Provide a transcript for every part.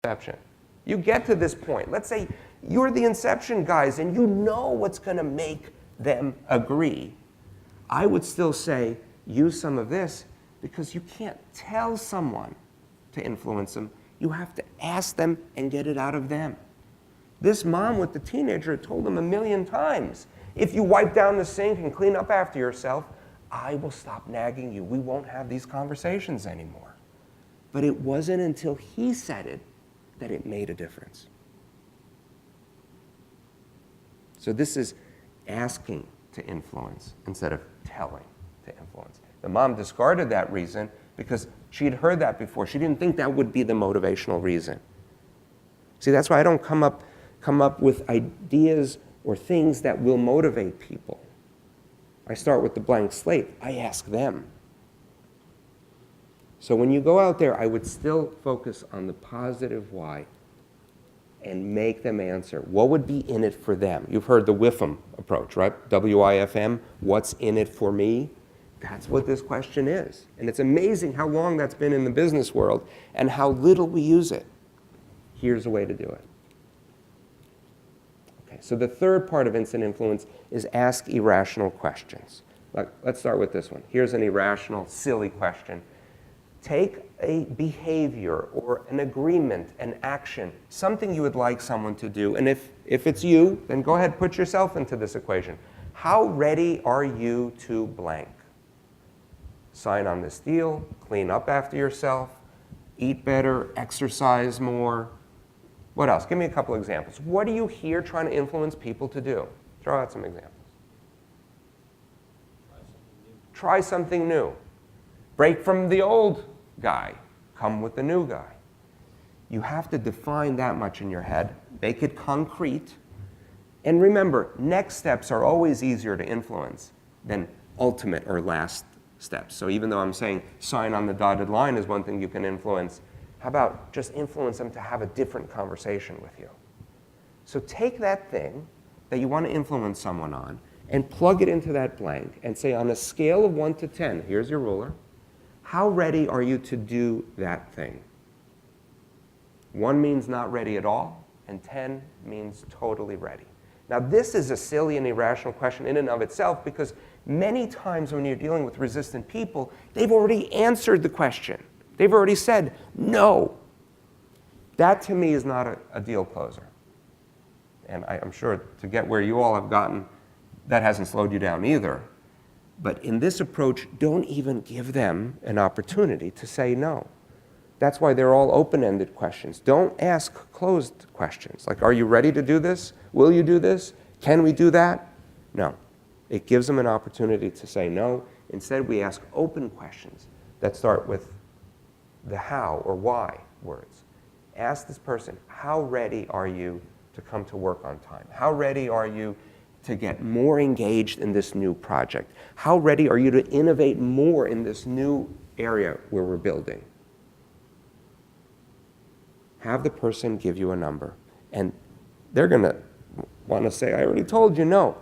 inception. You get to this point. Let's say you're the inception guys and you know what's going to make them agree. I would still say use some of this because you can't tell someone to influence them. You have to ask them and get it out of them. This mom with the teenager told him 1,000,000 times, if you wipe down the sink and clean up after yourself, I will stop nagging you. We won't have these conversations anymore. But it wasn't until he said it that it made a difference. So this is asking to influence instead of telling to influence. The mom discarded that reason because she had heard that before. She didn't think that would be the motivational reason. See, that's why I don't come up with ideas or things that will motivate people. I start with the blank slate. I ask them. So when you go out there, I would still focus on the positive why and make them answer. What would be in it for them? You've heard the WIFM approach, right? WIFM, what's in it for me? That's what this question is. And it's amazing how long that's been in the business world and how little we use it. Here's a way to do it. Okay, so the third part of instant influence is ask irrational questions. Let's start with this one. Here's an irrational, silly question. Take a behavior or an agreement, an action, something you would like someone to do. And if it's you, then go ahead, put yourself into this equation. How ready are you to blank? Sign on this deal, clean up after yourself, eat better, exercise more. What else? Give me a couple examples. What are you here trying to influence people to do? Throw out some examples. Try something new. Break from the old guy. Come with the new guy. You have to define that much in your head. Make it concrete. And remember, next steps are always easier to influence than ultimate or last steps. So even though I'm saying sign on the dotted line is one thing you can influence, how about just influence them to have a different conversation with you? So take that thing that you want to influence someone on and plug it into that blank and say on a scale of 1 to 10, here's your ruler, how ready are you to do that thing? 1 means not ready at all, and 10 means totally ready. Now this is a silly and irrational question in and of itself because many times when you're dealing with resistant people, they've already answered the question. They've already said no. That to me is not a deal closer. And I'm sure to get where you all have gotten, that hasn't slowed you down either. But in this approach, don't even give them an opportunity to say no. That's why they're all open-ended questions. Don't ask closed questions, like, are you ready to do this? Will you do this? Can we do that? No. It gives them an opportunity to say no. Instead, we ask open questions that start with the how or why words. Ask this person, how ready are you to come to work on time? How ready are you to get more engaged in this new project? How ready are you to innovate more in this new area where we're building? Have the person give you a number. And they're going to want to say, I already told you no.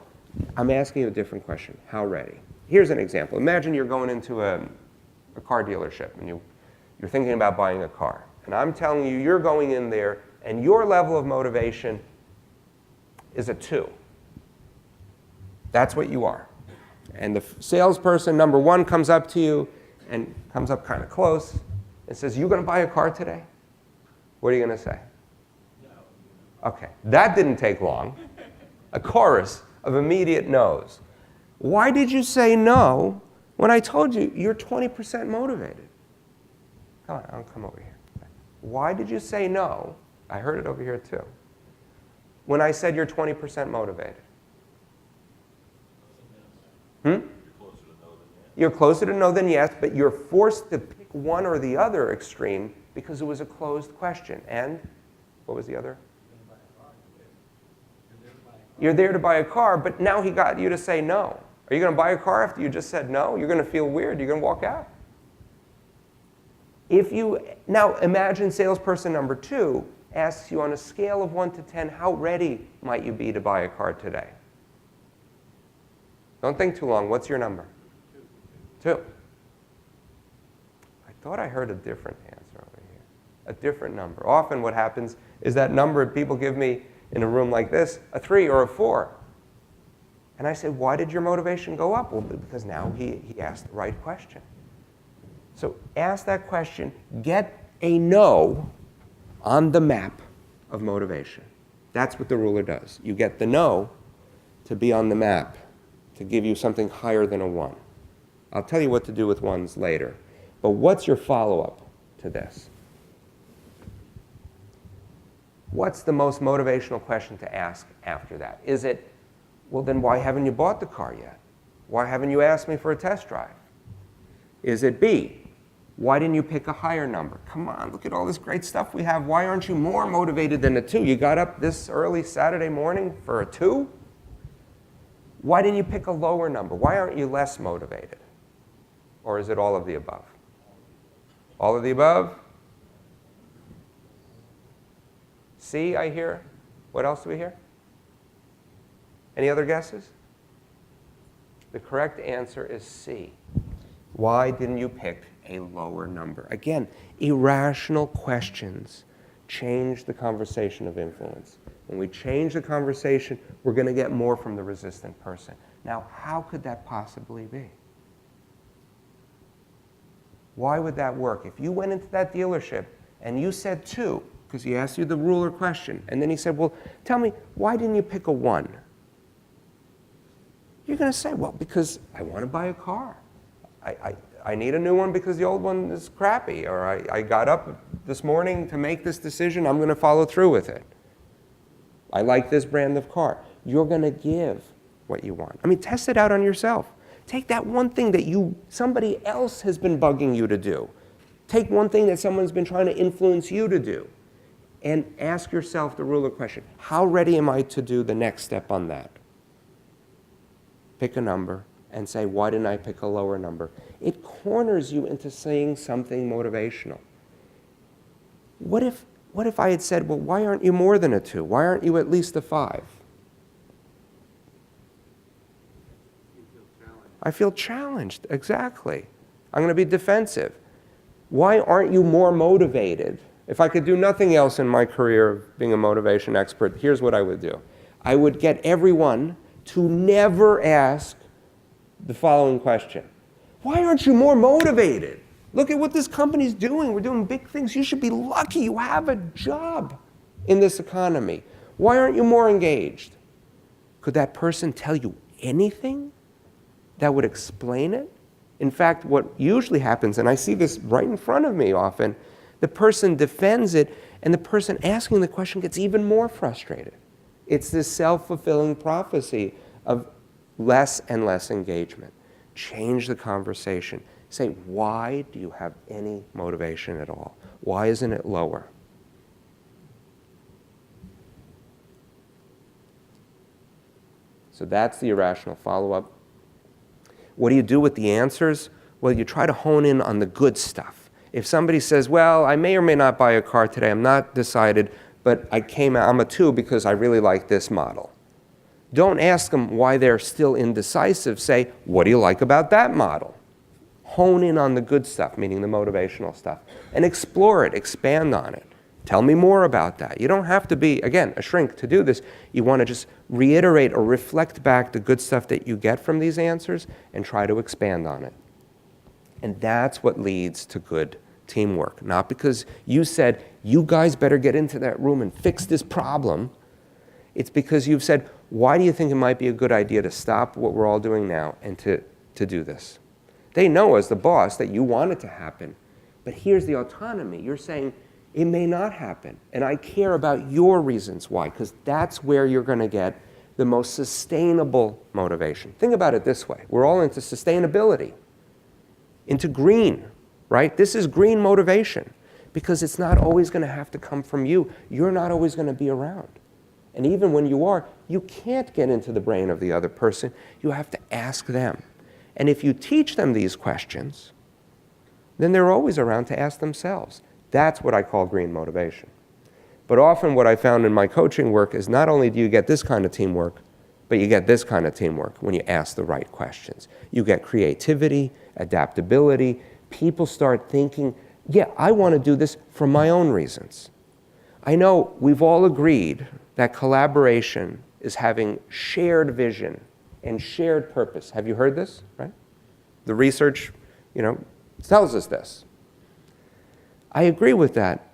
I'm asking you a different question. How ready? Here's an example. Imagine you're going into a car dealership and you're thinking about buying a car. And I'm telling you, you're going in there and your level of motivation is a 2. That's what you are. And the salesperson, number 1, comes up to you and comes up kind of close and says, you going to buy a car today? What are you going to say? No. Okay, that didn't take long. A chorus of immediate no's. Why did you say no when I told you you're 20% motivated? Come on, I'll come over here. Why did you say no? I heard it over here too. When I said you're 20% motivated. You're closer to no than yes, but you're forced to pick one or the other extreme because it was a closed question. And what was the other? You're there to buy a car, but now he got you to say no. Are you going to buy a car after you just said no? You're going to feel weird. You're going to walk out. Now imagine salesperson number 2 asks you on a scale of 1 to 10, how ready might you be to buy a car today? Don't think too long. What's your number? 2. I thought I heard a different answer over here. a different number. Often what happens is that number people give me in a room like this, a 3 or a 4. And I say, why did your motivation go up? Well, because now he asked the right question. So ask that question, get a no on the map of motivation. That's what the ruler does. You get the no to be on the map, to give you something higher than a 1. I'll tell you what to do with 1s later. But what's your follow-up to this? What's the most motivational question to ask after that? Is it, well, then why haven't you bought the car yet? Why haven't you asked me for a test drive? Is it B, why didn't you pick a higher number? Come on, look at all this great stuff we have. Why aren't you more motivated than a 2? You got up this early Saturday morning for a 2? Why didn't you pick a lower number? Why aren't you less motivated? Or is it all of the above? All of the above? C, I hear. What else do we hear? Any other guesses? The correct answer is C. Why didn't you pick a lower number? Again, irrational questions change the conversation of influence. When we change the conversation, we're going to get more from the resistant person. Now, how could that possibly be? Why would that work? If you went into that dealership and you said 2, because he asked you the ruler question, and then he said, well, tell me, why didn't you pick a 1? You're going to say, well, because I want to buy a car. I need a new one because the old one is crappy, or I got up this morning to make this decision, I'm going to follow through with it. I like this brand of car. You're going to give what you want. I mean, test it out on yourself. Take that one thing that somebody else has been bugging you to do. Take one thing that someone's been trying to influence you to do. And ask yourself the ruler question, how ready am I to do the next step on that? Pick a number and say, why didn't I pick a lower number? It corners you into saying something motivational. What if I had said, well, why aren't you more than a 2? Why aren't you at least a 5? I feel challenged, exactly. I'm going to be defensive. Why aren't you more motivated? If I could do nothing else in my career of being a motivation expert, here's what I would do. I would get everyone to never ask the following question. Why aren't you more motivated? Look at what this company's doing. We're doing big things. You should be lucky you have a job in this economy. Why aren't you more engaged? Could that person tell you anything that would explain it? In fact, what usually happens, and I see this right in front of me often, the person defends it, and the person asking the question gets even more frustrated. It's this self-fulfilling prophecy of less and less engagement. Change the conversation. Say, why do you have any motivation at all? Why isn't it lower? So that's the irrational follow-up. What do you do with the answers? Well, you try to hone in on the good stuff. If somebody says, well, I may or may not buy a car today, I'm not decided, but I'm a 2 because I really like this model. Don't ask them why they're still indecisive. Say, what do you like about that model? Hone in on the good stuff, meaning the motivational stuff, and explore it, expand on it. Tell me more about that. You don't have to be, again, a shrink to do this. You want to just reiterate or reflect back the good stuff that you get from these answers and try to expand on it. And that's what leads to good teamwork. Not because you said, you guys better get into that room and fix this problem. It's because you've said, why do you think it might be a good idea to stop what we're all doing now and to do this? They know as the boss that you want it to happen. But here's the autonomy. You're saying, it may not happen. And I care about your reasons why, because that's where you're going to get the most sustainable motivation. Think about it this way. We're all into sustainability, into green, right? This is green motivation, because it's not always going to have to come from you. You're not always going to be around. And even when you are, you can't get into the brain of the other person. You have to ask them. And if you teach them these questions, then they're always around to ask themselves. That's what I call green motivation. But often what I found in my coaching work is not only do you get this kind of teamwork, but you get this kind of teamwork when you ask the right questions. You get creativity, adaptability. People start thinking yeah, I want to do this for my own reasons. I know we've all agreed that collaboration is having shared vision and shared purpose. Have you heard this, right? The research, tells us this. I agree with that,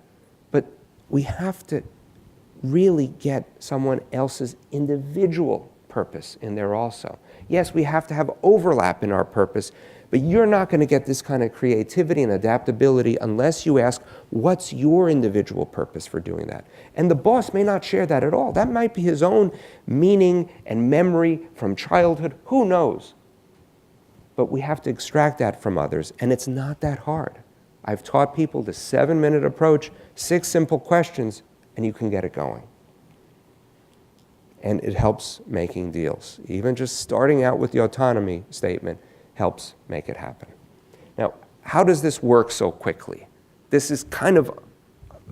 but we have to really get someone else's individual purpose in there also. Yes, we have to have overlap in our purpose, but you're not going to get this kind of creativity and adaptability unless you ask, what's your individual purpose for doing that? And the boss may not share that at all. That might be his own meaning and memory from childhood. Who knows? But we have to extract that from others, and it's not that hard. I've taught people the 7-minute approach, 6 simple questions, and you can get it going. And it helps making deals. Even just starting out with the autonomy statement helps make it happen. Now, how does this work so quickly? This is kind of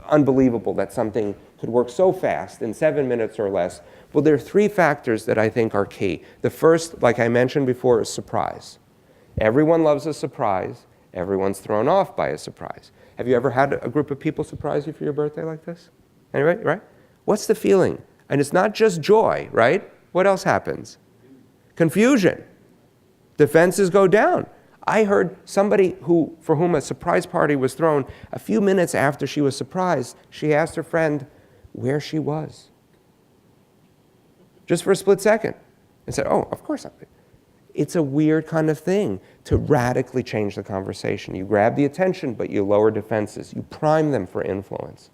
unbelievable that something could work so fast in 7 minutes or less. Well, there are 3 factors that I think are key. The first, like I mentioned before, is surprise. Everyone loves a surprise. Everyone's thrown off by a surprise. Have you ever had a group of people surprise you for your birthday like this? Anyway, right? What's the feeling? And it's not just joy, right? What else happens? Confusion. Defenses go down. I heard somebody for whom a surprise party was thrown, a few minutes after she was surprised, she asked her friend where she was. Just for a split second. And said, oh, of course. It's a weird kind of thing to radically change the conversation. You grab the attention, but you lower defenses. You prime them for influence.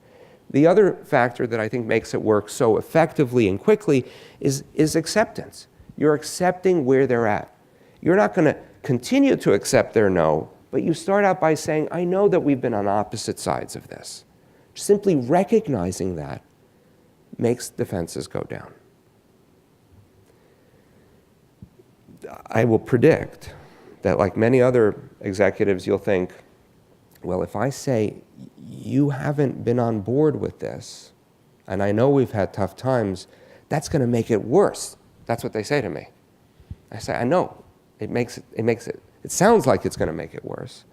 The other factor that I think makes it work so effectively and quickly is acceptance. You're accepting where they're at. You're not going to continue to accept their no, but you start out by saying, I know that we've been on opposite sides of this. Simply recognizing that makes defenses go down. I will predict that, like many other executives, you'll think, well, if I say, you haven't been on board with this, and I know we've had tough times, that's going to make it worse. That's what they say to me. I say, I know. It sounds like it's going to make it worse.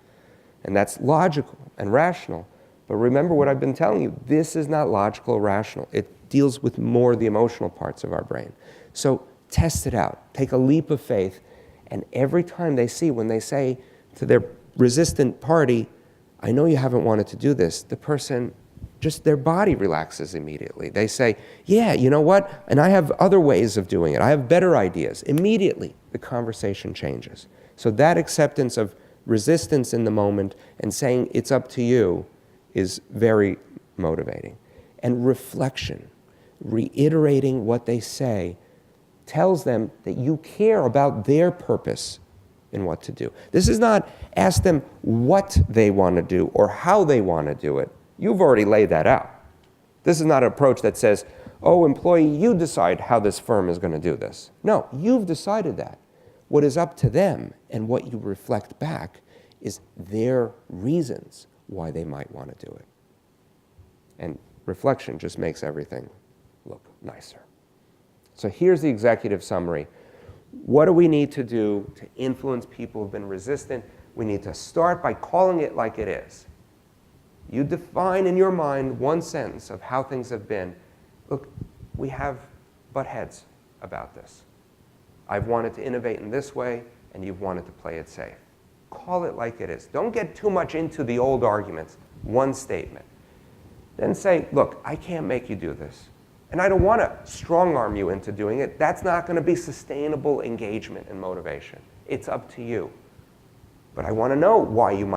And that's logical and rational. But remember what I've been telling you. This is not logical or rational. It deals with more the emotional parts of our brain. So test it out. Take a leap of faith. And every time when they say to their resistant party, I know you haven't wanted to do this, the person, just their body relaxes immediately. They say, yeah, you know what? And I have other ways of doing it. I have better ideas. Immediately, the conversation changes. So that acceptance of resistance in the moment and saying it's up to you is very motivating. And reflection, reiterating what they say, tells them that you care about their purpose in what to do. This is not ask them what they want to do or how they want to do it. You've already laid that out. This is not an approach that says, oh, employee, you decide how this firm is going to do this. No, you've decided that. What is up to them and what you reflect back is their reasons why they might want to do it. And reflection just makes everything look nicer. So here's the executive summary. What do we need to do to influence people who've been resistant? We need to start by calling it like it is. You define in your mind one sentence of how things have been. Look, we have butt heads about this. I've wanted to innovate in this way, and you've wanted to play it safe. Call it like it is. Don't get too much into the old arguments. One statement. Then say, look, I can't make you do this. And I don't want to strong-arm you into doing it. That's not going to be sustainable engagement and motivation. It's up to you. But I want to know why you might.